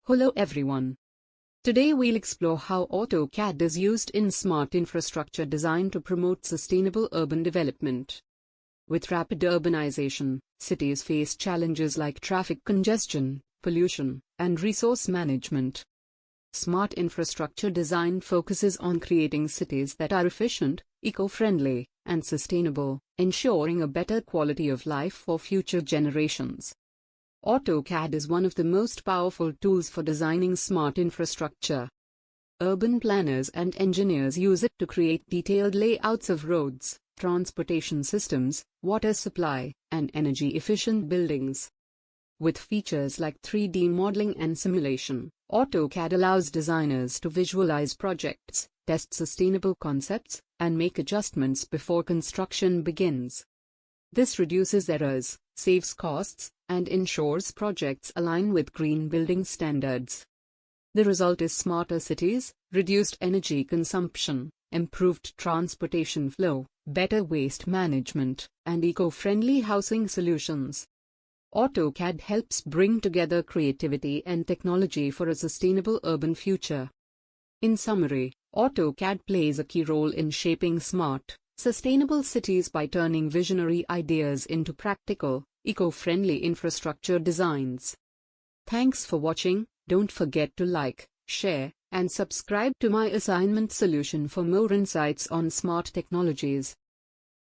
Hello everyone. Today we'll explore how AutoCAD is used in smart infrastructure design to promote sustainable urban development. With rapid urbanization, cities face challenges like traffic congestion, pollution, and resource management. Smart infrastructure design focuses on creating cities that are efficient, eco-friendly, and sustainable, ensuring a better quality of life for future generations. AutoCAD is one of the most powerful tools for designing smart infrastructure. Urban planners and engineers use it to create detailed layouts of roads, transportation systems, water supply, and energy-efficient buildings. With features like 3D modeling and simulation, AutoCAD allows designers to visualize projects, test sustainable concepts, and make adjustments before construction begins. This reduces errors, saves costs, and ensures projects align with green building standards. The result is smarter cities, reduced energy consumption, improved transportation flow, better waste management, and eco-friendly housing solutions. AutoCAD helps bring together creativity and technology for a sustainable urban future. In summary, AutoCAD plays a key role in shaping smart, sustainable cities by turning visionary ideas into practical, eco-friendly infrastructure designs. Thanks for watching. Don't forget to like, share, and subscribe to my assignment solution for more insights on smart technologies.